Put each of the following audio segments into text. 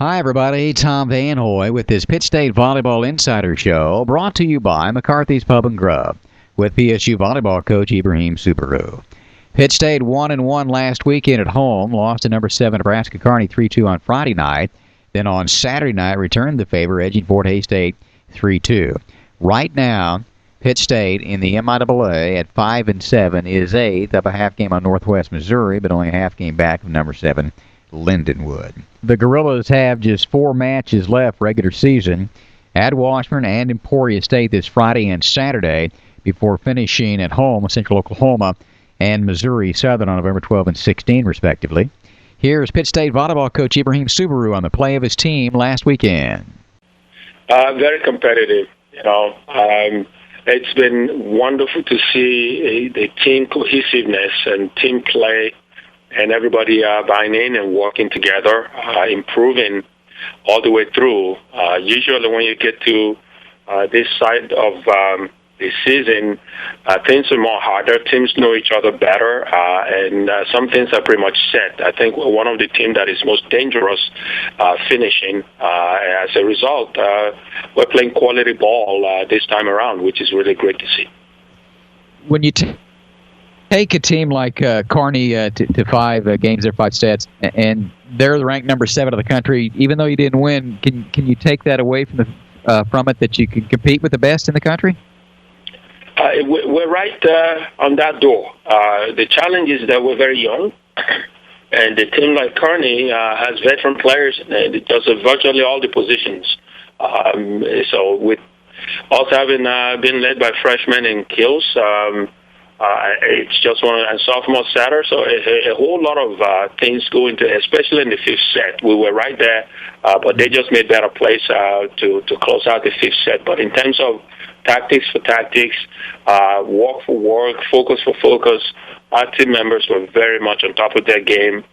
Hi, everybody. Tom Van Hoy with this Pitt State Volleyball Insider Show, brought to you by McCarthy's Pub and Grub, with PSU volleyball coach Ibrahim Subaru. Pitt State 1-1 last weekend at home, lost to number 7 Nebraska Kearney 3-2 on Friday night. Then on Saturday night, returned the favor, edging Fort Hays State 3-2. Right now, Pitt State in the MIAA at 5-7 is 8th, up a half game on Northwest Missouri, but only a half game back of number 7 Lindenwood. The Gorillas have just 4 matches left regular season at Washburn and Emporia State this Friday and Saturday before finishing at home with Central Oklahoma and Missouri Southern on November 12 and 16, respectively. Here's Pitt State volleyball coach Ibrahim Subaru on the play of his team last weekend. Very competitive. It's been wonderful to see the team cohesiveness and team play, and everybody buying in and working together, improving all the way through. Usually when you get to this side of the season, things are more harder. Teams know each other better, and some things are pretty much set. I think one of the teams that is most dangerous finishing. As a result, we're playing quality ball this time around, which is really great to see. When you take a team like Kearney to 5 games, their 5 stats, and they're ranked number 7 of the country, even though you didn't win, can you take that away from it that you can compete with the best in the country? We're right on that door. The challenge is that we're very young, and the team like Kearney has veteran players that does virtually all the positions. So with also having been led by freshmen in kills, it's just one and sophomore setter, so a whole lot of things go into, especially in the 5th set. We were right there, but they just made better plays to close out the 5th set. But in terms of tactics for tactics, work for work, focus for focus, our team members were very much on top of their game.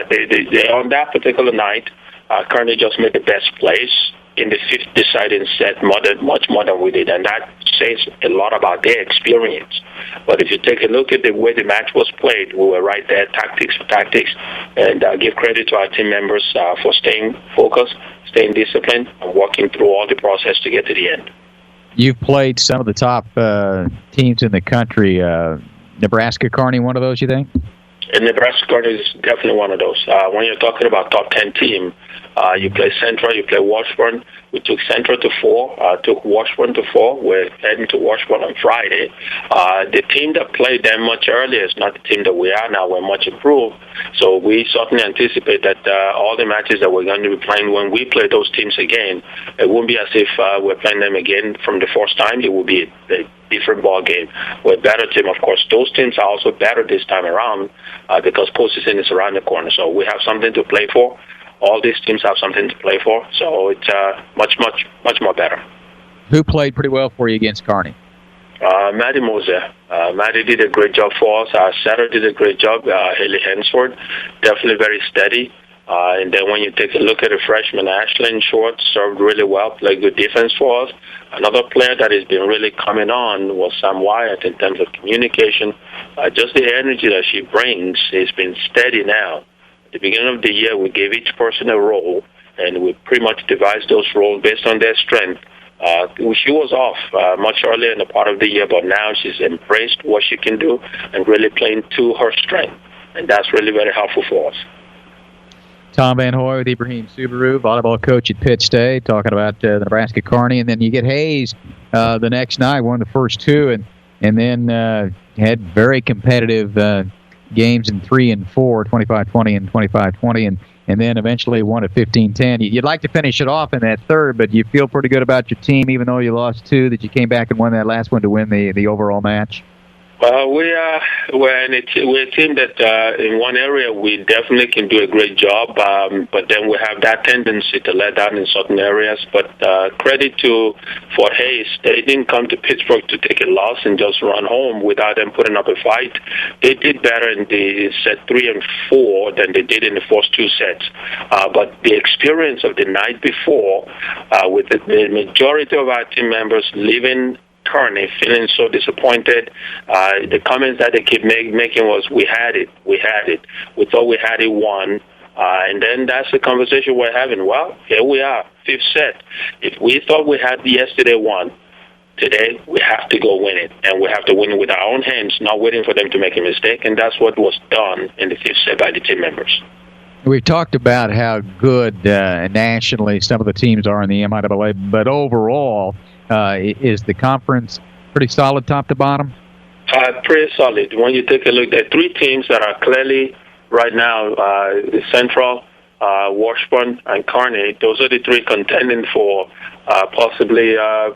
They on that particular night, Kearney just made the best plays in the 5th deciding set, much more than we did, and that says a lot about their experience. But if you take a look at the way the match was played, we were right there, tactics for tactics, and give credit to our team members for staying focused, staying disciplined, and working through all the process to get to the end. You've played some of the top teams in the country. Nebraska Kearney, one of those, you think? And Nebraska Kearney is definitely one of those. When you're talking about top 10 team, you play Central, you play Washburn. We took Central to 4, took Washburn to 4. We're heading to Washburn on Friday. The team that played them much earlier is not the team that we are now. We're much improved. So we certainly anticipate that all the matches that we're going to be playing when we play those teams again, it won't be as if we're playing them again from the first time. It will be a different ball game. We're a better team, of course. Those teams are also better this time around because postseason is around the corner. So we have something to play for. All these teams have something to play for, so it's much more better. Who played pretty well for you against Kearney? Maddie Moser. Maddie did a great job for us. Setter did a great job. Haley Hensford, definitely very steady. And then when you take a look at the freshman, Ashlyn Short served really well, played good defense for us. Another player that has been really coming on was Sam Wyatt in terms of communication. Just the energy that she brings has been steady now. At the beginning of the year, we gave each person a role, and we pretty much devised those roles based on their strength. She was off much earlier in the part of the year, but now she's embraced what she can do and really playing to her strength, and that's really very helpful for us. Tom Van Hoy with Ibrahim Subaru, volleyball coach at Pitt State, talking about the Nebraska Kearney, and then you get Hays the next night, won the first 2, and then had very competitive games in 3 and 4, 25-20 and 25-20, and then eventually won at 15-10. You'd like to finish it off in that third, but you feel pretty good about your team, even though you lost 2, that you came back and won that last one to win the overall match? We're a team that in one area we definitely can do a great job, but then we have that tendency to let down in certain areas. But credit to Fort Hays, they didn't come to Pittsburgh to take a loss and just run home without them putting up a fight. They did better in the set 3 and 4 than they did in the first 2 sets. But the experience of the night before, with the majority of our team members leaving Kearney feeling so disappointed. The comments that they keep making was, we had it. We thought we had it won. And then that's the conversation we're having. Well, here we are, fifth set. If we thought we had yesterday won, today we have to go win it. And we have to win it with our own hands, not waiting for them to make a mistake. And that's what was done in the fifth set by the team members. We've talked about how good nationally some of the teams are in the MIAA, but overall, is the conference pretty solid top to bottom? Pretty solid. When you take a look, there are three teams that are clearly right now, Central, Washburn, and Kearney. Those are the three contending for possibly, the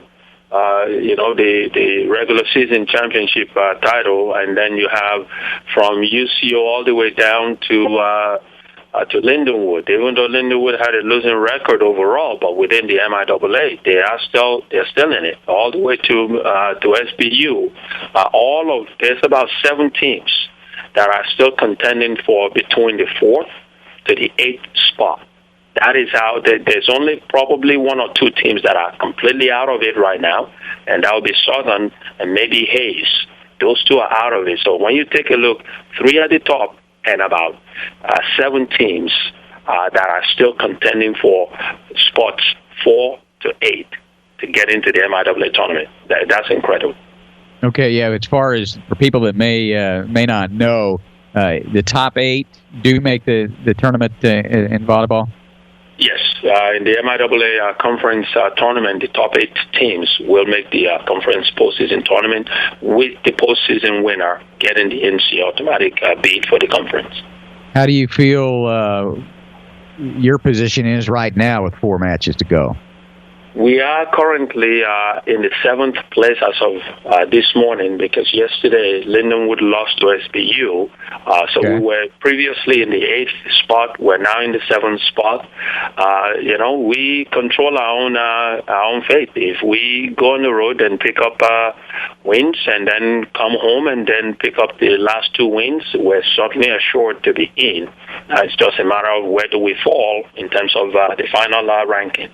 regular season championship title. And then you have from UCO all the way down to Lindenwood. Even though Lindenwood had a losing record overall, but within the MIAA, they're still in it. All the way to SBU. There's about 7 teams that are still contending for between the 4th to the 8th spot. That is how there's only probably 1 or 2 teams that are completely out of it right now, and that will be Southern and maybe Hayes. Those 2 are out of it. So when you take a look, 3 at the top and about 7 teams that are still contending for spots 4 to 8 to get into the MIAA tournament. That's incredible. Okay, yeah. As far as for people that may not know, the top 8 do make the tournament in volleyball. Yes, in the MIAA conference tournament, the top 8 teams will make the conference postseason tournament, with the postseason winner getting the NC automatic bid for the conference. How do you feel your position is right now with 4 matches to go? We are currently in the 7th place as of this morning, because yesterday Lindenwood lost to SBU. We were previously in the 8th spot. We're now in the 7th spot. We control our own fate. If we go on the road and pick up wins and then come home and then pick up the last 2 wins, we're certainly assured to be in. It's just a matter of where do we fall in terms of the final ranking.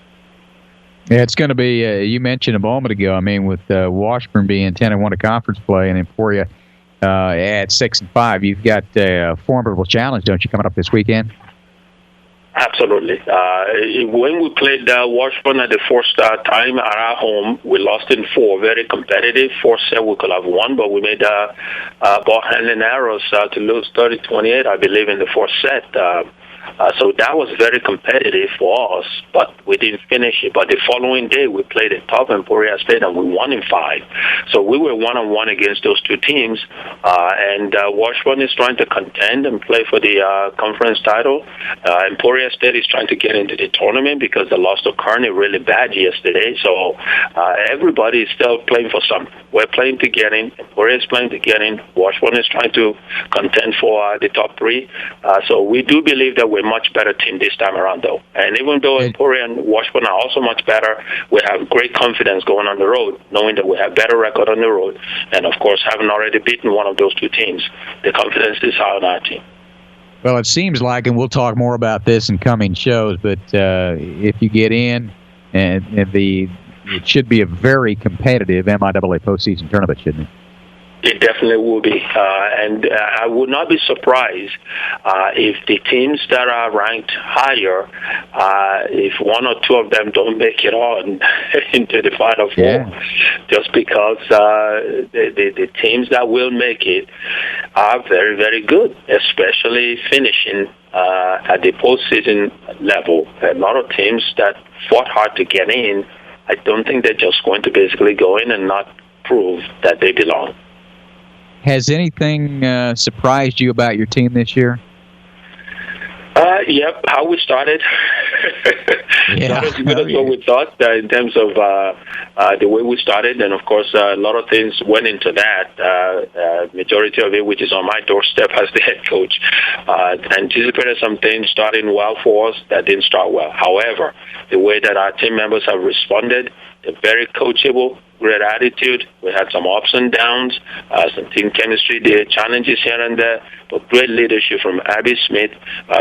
Yeah, it's going to be, you mentioned a moment ago, with Washburn being 10-1 at conference play and Emporia at 6-5, you've got a formidable challenge, don't you, coming up this weekend? Absolutely. When we played Washburn at the first time at our home, we lost in 4. Very competitive. 4 set we could have won, but we made ball handling errors to lose 30-28, I believe, in the 4th set. So that was very competitive for us, but we didn't finish it. But the following day, we played a tough Emporia State, and we won in 5. So we were 1-on-1 against those 2 teams. And Washburn is trying to contend and play for the conference title. Emporia State is trying to get into the tournament because they lost to Kearney really bad yesterday. So everybody is still playing for something. We're playing to get in. Emporia is playing to get in. Washburn is trying to contend for the top 3. So we do believe that we're a much better team this time around, though. And even though Emporia and Washburn are also much better, we have great confidence going on the road, knowing that we have better record on the road. And, of course, having already beaten one of those 2 teams, the confidence is high on our team. Well, it seems like, and we'll talk more about this in coming shows, but if you get in, it should be a very competitive MIAA postseason tournament, shouldn't it? It definitely will be. And I would not be surprised if the teams that are ranked higher, if 1 or 2 of them don't make it on into the Final 4, just because the teams that will make it are very, very good, especially finishing at the postseason level. A lot of teams that fought hard to get in, I don't think they're just going to basically go in and not prove that they belong. Has anything surprised you about your team this year? Yep, how we started. Not as good as what we thought in terms of the way we started. And, of course, a lot of things went into that, majority of it which is on my doorstep as the head coach. Anticipated some things starting well for us that didn't start well. However, the way that our team members have responded, they're very coachable, great attitude. We had some ups and downs, some team chemistry, the challenges here and there, but great leadership from Abby Smith,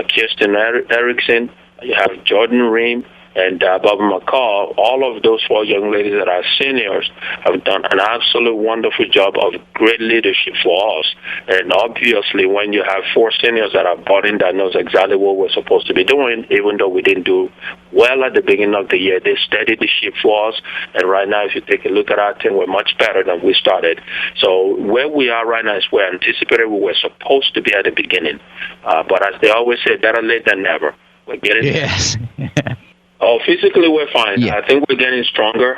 Kirsten Erickson, You have Jordan Ream and Bobby McCall. All of those 4 young ladies that are seniors have done an absolute wonderful job of great leadership for us. And obviously, when you have 4 seniors that are bought in, that knows exactly what we're supposed to be doing, even though we didn't do well at the beginning of the year, they steadied the ship for us. And right now, if you take a look at our team, we're much better than we started. So where we are right now is where anticipated we were supposed to be at the beginning. But as they always say, better late than never. We're getting there. Oh, physically we're fine. Yeah. I think we're getting stronger.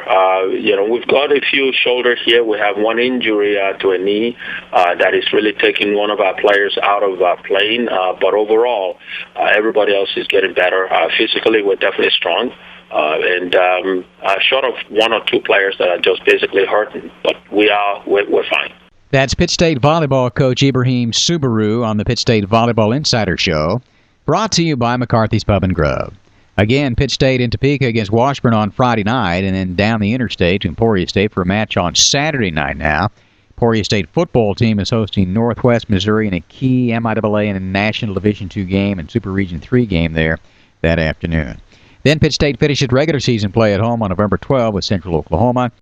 We've got a few shoulders here. We have one injury to a knee that is really taking one of our players out of playing. But overall, everybody else is getting better. Physically, we're definitely strong. Short of 1 or 2 players that are just basically hurting, but we're fine. That's Pitt State volleyball coach Ibrahim Subaru on the Pitt State Volleyball Insider Show, brought to you by McCarthy's Pub and Grub. Again, Pitt State in Topeka against Washburn on Friday night, and then down the interstate to Emporia State for a match on Saturday night now. Emporia State football team is hosting Northwest Missouri in a key MIAA and National Division II game and Super Region 3 game there that afternoon. Then Pitt State finishes regular season play at home on November 12 with Central Oklahoma.